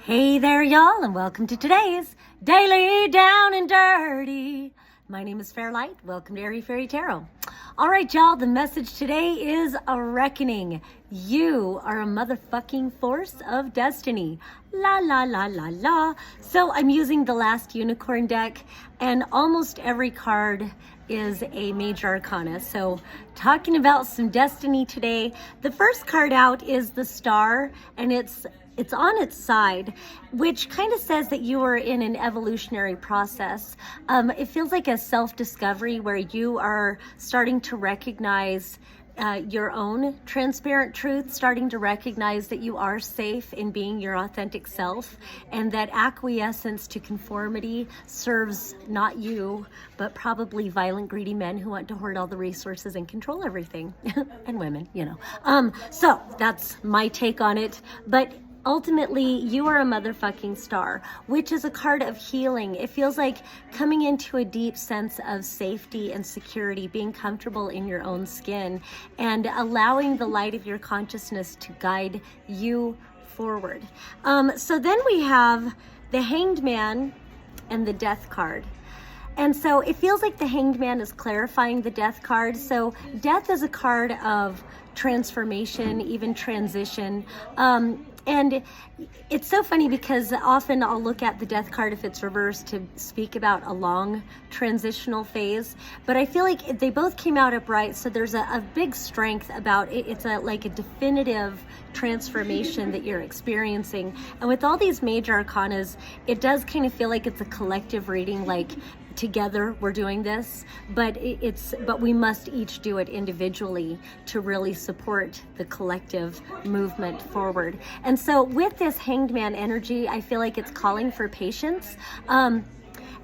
Hey there, y'all, and welcome to today's Daily Down and Dirty. My name is Fairlight. Welcome to Airy Fairy Tarot. All right, y'all, the message today is a reckoning. You are a motherfucking force of destiny. La, la, la, la, la. So I'm using the last unicorn deck, and almost every card is a major arcana. So talking about some destiny today, the first card out is the Star, and it's on its side, which kind of says that you are in an evolutionary process. It feels like a self-discovery where you are starting to recognize your own transparent truth, starting to recognize that you are safe in being your authentic self, and that acquiescence to conformity serves not you, but probably violent, greedy men who want to hoard all the resources and control everything. And women, you know. So that's my take on it. But ultimately, you are a motherfucking star, which is a card of healing. It feels like coming into a deep sense of safety and security, being comfortable in your own skin, and allowing the light of your consciousness to guide you forward. So then we have the Hanged Man and the Death card. And so it feels like the Hanged Man is clarifying the Death card. So Death is a card of transformation, even transition. And it's so funny because often I'll look at the Death card if it's reversed to speak about a long transitional phase, but I feel like they both came out upright, so there's a big strength about it. It's like a definitive transformation that you're experiencing. And with all these major arcanas, it does kind of feel like it's a collective reading, like together we're doing this, but we must each do it individually to really support the collective movement forward. And so with this Hanged Man energy, I feel like it's calling for patience.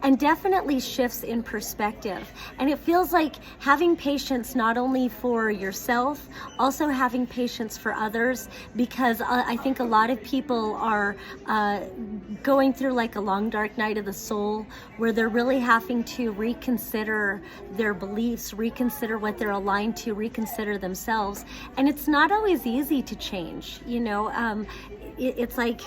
And definitely shifts in perspective. And it feels like having patience not only for yourself, also having patience for others, because I think a lot of people are going through like a long dark night of the soul where they're really having to reconsider their beliefs, reconsider what they're aligned to, reconsider themselves. And it's not always easy to change, you know. It's like,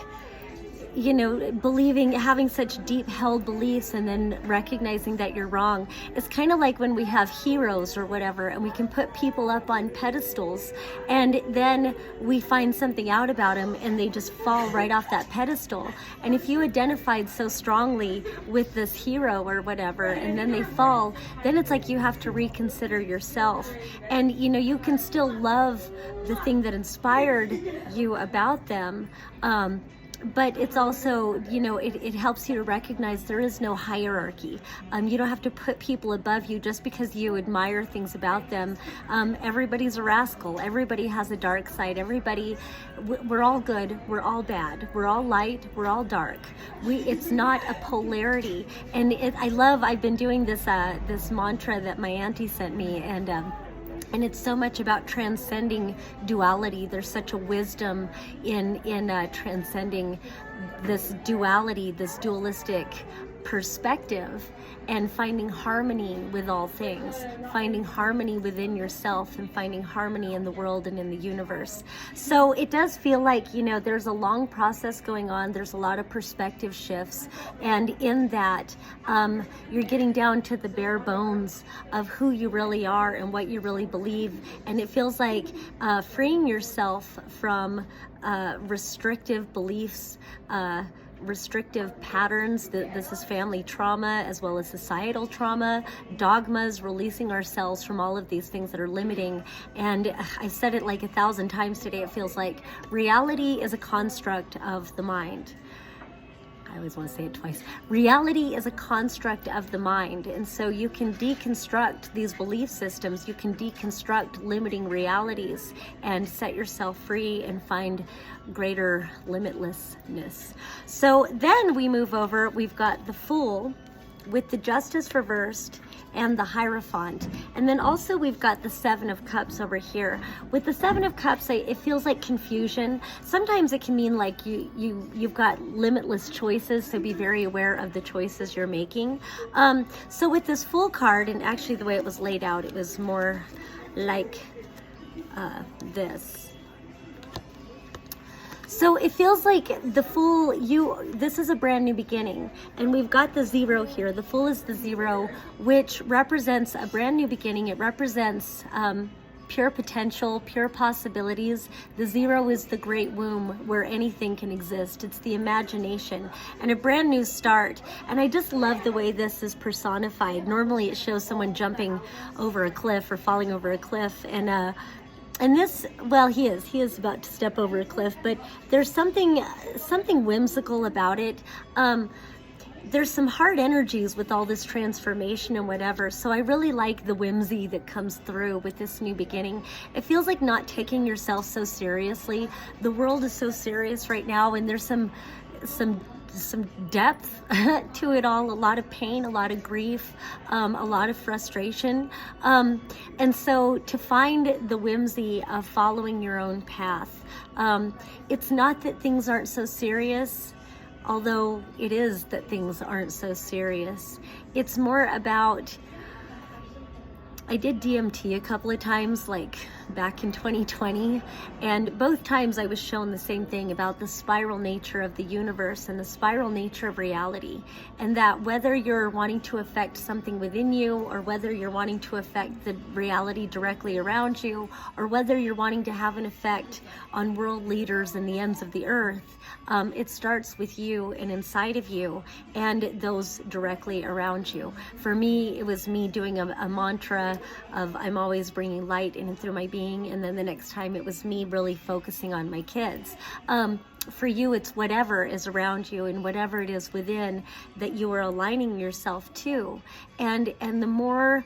you know, believing, having such deep held beliefs and then recognizing that you're wrong. It's kind of like when we have heroes or whatever, and we can put people up on pedestals, and then we find something out about them and they just fall right off that pedestal. And if you identified so strongly with this hero or whatever, and then they fall, then it's like you have to reconsider yourself. And, you know, you can still love the thing that inspired you about them, but it's also, you know, it helps you to recognize there is no hierarchy. You don't have to put people above you just because you admire things about them. Everybody's a rascal. Everybody has a dark side. We're all good. We're all bad. We're all light. We're all dark. It's not a polarity. And I've been doing this mantra that my auntie sent me, and it's so much about transcending duality. There's such a wisdom in transcending this duality, this dualistic perspective, and finding harmony with all things, finding harmony within yourself, and finding harmony in the world and in the universe. So it does feel like, you know, there's a long process going on. There's a lot of perspective shifts, and in that, you're getting down to the bare bones of who you really are and what you really believe. And it feels like freeing yourself from restrictive beliefs, restrictive patterns. This is family trauma as well as societal trauma, dogmas, releasing ourselves from all of these things that are limiting. And I said it like 1,000 times today, it feels like reality is a construct of the mind. I always want to say it twice. Reality is a construct of the mind. And so you can deconstruct these belief systems, you can deconstruct limiting realities and set yourself free and find greater limitlessness. So then we move over, we've got the Fool with the Justice reversed and the Hierophant. And then also we've got the Seven of Cups over here. With the Seven of Cups, it feels like confusion. Sometimes it can mean like you've got limitless choices, so be very aware of the choices you're making. So with this Fool card, and actually the way it was laid out, it was more like this. So it feels like the Fool, this is a brand new beginning, and we've got the zero here. The Fool is the zero, which represents a brand new beginning. It represents pure potential, pure possibilities. The zero is the great womb where anything can exist. It's the imagination and a brand new start. And I just love the way this is personified. Normally it shows someone jumping over a cliff or falling over a cliff, and this, well, he is about to step over a cliff, but there's something whimsical about it. There's some hard energies with all this transformation and whatever, so I really like the whimsy that comes through with this new beginning. It feels like not taking yourself so seriously. The world is so serious right now, and there's some depth to it all, a lot of pain, a lot of grief, a lot of frustration. And so to find the whimsy of following your own path, it's not that things aren't so serious, although it is that things aren't so serious. It's more about, I did DMT a couple of times, like back in 2020, and both times I was shown the same thing about the spiral nature of the universe and the spiral nature of reality, and that whether you're wanting to affect something within you, or whether you're wanting to affect the reality directly around you, or whether you're wanting to have an effect on world leaders and the ends of the earth, it starts with you and inside of you and those directly around you. For me, it was me doing a mantra of I'm always bringing light in and through my being, and then the next time it was me really focusing on my kids. For you, it's whatever is around you and whatever it is within that you are aligning yourself to, and the more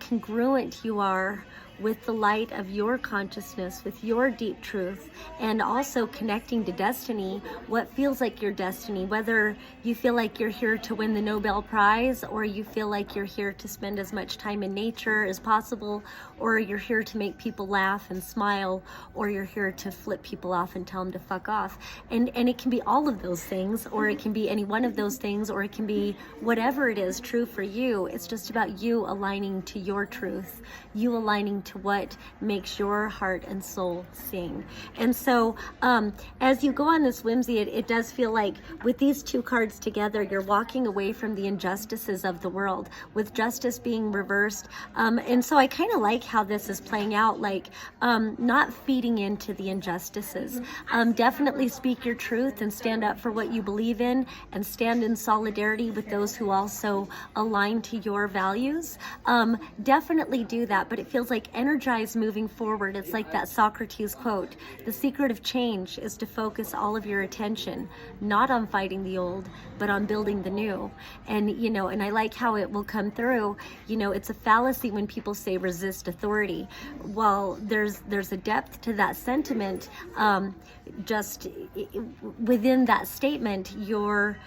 congruent you are with the light of your consciousness, with your deep truth, and also connecting to destiny, what feels like your destiny, whether you feel like you're here to win the Nobel Prize, or you feel like you're here to spend as much time in nature as possible, or you're here to make people laugh and smile, or you're here to flip people off and tell them to fuck off. And it can be all of those things, or it can be any one of those things, or it can be whatever it is true for you. It's just about you aligning to your truth, you aligning to what makes your heart and soul sing. And so as you go on this whimsy, it does feel like with these two cards together, you're walking away from the injustices of the world, with justice being reversed. And so I kind of like how this is playing out, like not feeding into the injustices. Definitely speak your truth and stand up for what you believe in, and stand in solidarity with those who also align to your values. Definitely do that, but it feels like energized moving forward. It's like that Socrates quote, the secret of change is to focus all of your attention not on fighting the old, but on building the new. And and I like how it will come through. It's a fallacy when people say resist authority. Well, there's a depth to that sentiment. Just within that statement, you're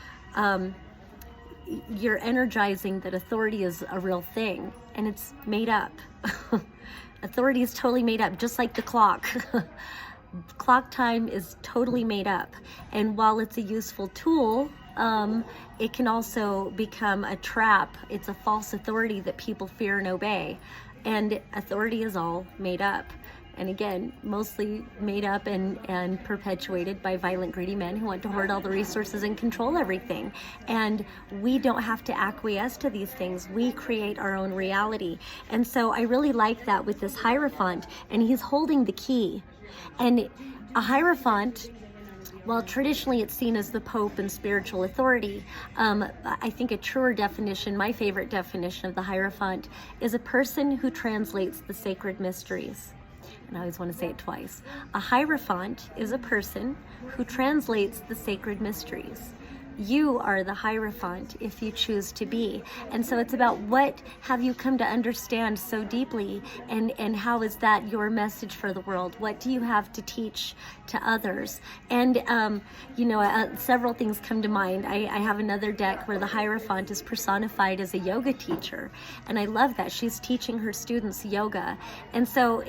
energizing that authority is a real thing, and it's made up. Authority is totally made up, just like the clock. Clock time is totally made up. And while it's a useful tool, it can also become a trap. It's a false authority that people fear and obey. And authority is all made up. And again, mostly made up and perpetuated by violent, greedy men who want to hoard all the resources and control everything. And we don't have to acquiesce to these things. We create our own reality. And so I really like that with this Hierophant, and he's holding the key. And a Hierophant, while traditionally it's seen as the Pope and spiritual authority, I think a truer definition, my favorite definition of the Hierophant, is a person who translates the sacred mysteries. And I always want to say it twice. A Hierophant is a person who translates the sacred mysteries. You are the Hierophant if you choose to be. And so it's about what have you come to understand so deeply, and how is that your message for the world? What do you have to teach to others? And, several things come to mind. I have another deck where the Hierophant is personified as a yoga teacher. And I love that. She's teaching her students yoga. And so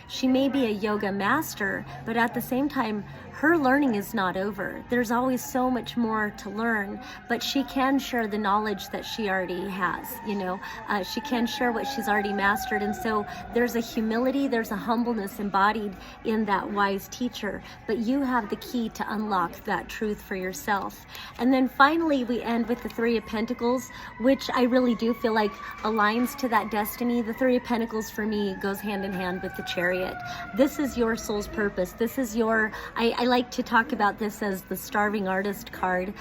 she may be a yoga master, but at the same time, her learning is not over. There's always so much more to learn, but she can share the knowledge that she already has, you know. She can share what she's already mastered, and so there's a humility, there's a humbleness embodied in that wise teacher, but you have the key to unlock that truth for yourself. And then finally, we end with the Three of Pentacles, which I really do feel like aligns to that destiny. The Three of Pentacles for me goes hand in hand with the Chariot. This is your soul's purpose. This is your, I like to talk about this as the starving artist card.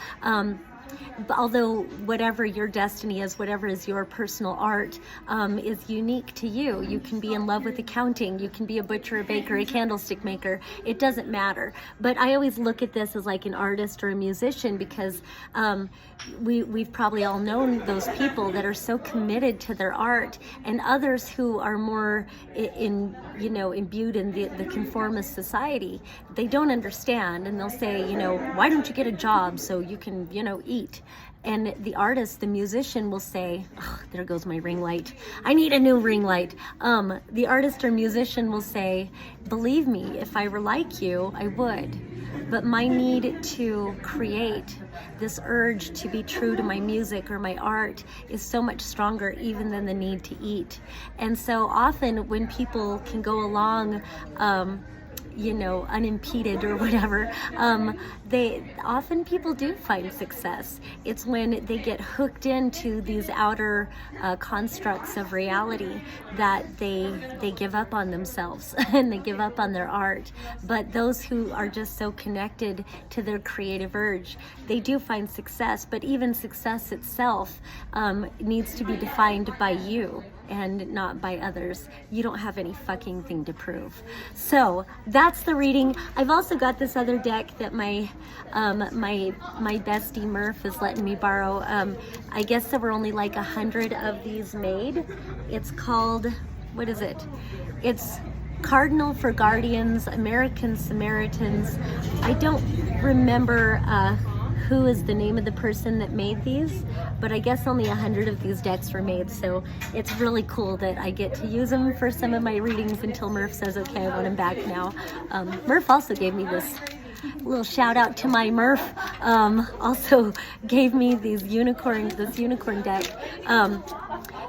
Although whatever your destiny is, whatever is your personal art, is unique to you. You can be in love with accounting, you can be a butcher, a baker, a candlestick maker, it doesn't matter. But I always look at this as like an artist or a musician, because we've probably all known those people that are so committed to their art, and others who are more imbued in the conformist society. They don't understand, and they'll say, why don't you get a job so you can, eat? And the artist, the musician will say, oh, there goes my ring light. I need a new ring light. The artist or musician will say, believe me, if I were like you, I would. But my need to create, this urge to be true to my music or my art, is so much stronger even than the need to eat. And so often when people can go along unimpeded or whatever, people do find success. It's when they get hooked into these outer constructs of reality that they give up on themselves and they give up on their art. But those who are just so connected to their creative urge, they do find success. But even success itself needs to be defined by you and not by others. You don't have any fucking thing to prove. So that's the reading. I've also got this other deck that my bestie Murph is letting me borrow. I guess there were only like 100 of these made. It's called, what is it? It's Cardinal for Guardians, American Samaritans. I don't remember who is the name of the person that made these, but I guess only 100 of these decks were made, so it's really cool that I get to use them for some of my readings until Murph says, okay, I want him back now. Murph also gave me this little shout out to my Murph, also gave me this unicorn deck.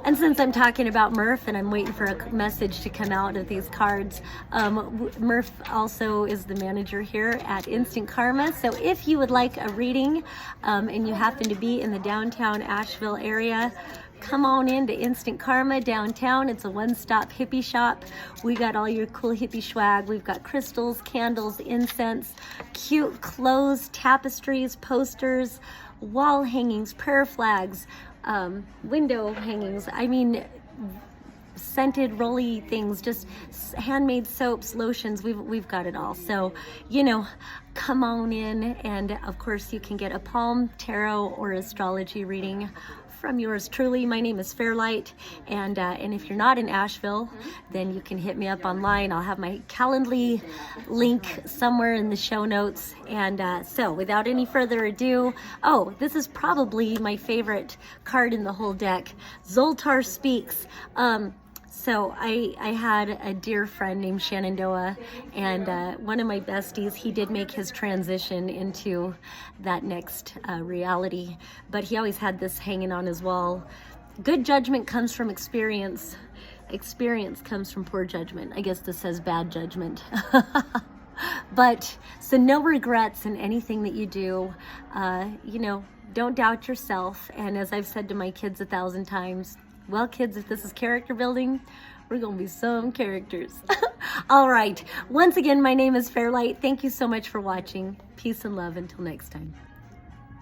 And since I'm talking about Murph and I'm waiting for a message to come out of these cards, Murph also is the manager here at Instant Karma. So if you would like a reading and you happen to be in the downtown Asheville area, come on in to Instant Karma downtown. It's a one-stop hippie shop. We got all your cool hippie swag. We've got crystals, candles, incense, cute clothes, tapestries, posters, wall hangings, prayer flags, window hangings. I mean, scented rolly things, just handmade soaps, lotions. We've got it all. So, come on in, and of course you can get a palm, tarot, or astrology reading from yours truly. My name is Fairlight, and if you're not in Asheville, then you can hit me up online. I'll have my Calendly link somewhere in the show notes. And so without any further ado, this is probably my favorite card in the whole deck. Zoltar Speaks. So I had a dear friend named Shenandoah, and one of my besties, he did make his transition into that next reality, but he always had this hanging on his wall. Good judgment comes from experience. Experience comes from poor judgment. I guess this says bad judgment. But, so no regrets in anything that you do. Don't doubt yourself. And as I've said to my kids 1,000 times, well, kids, if this is character building, we're going to be some characters. All right. Once again, my name is Fairlight. Thank you so much for watching. Peace and love until next time.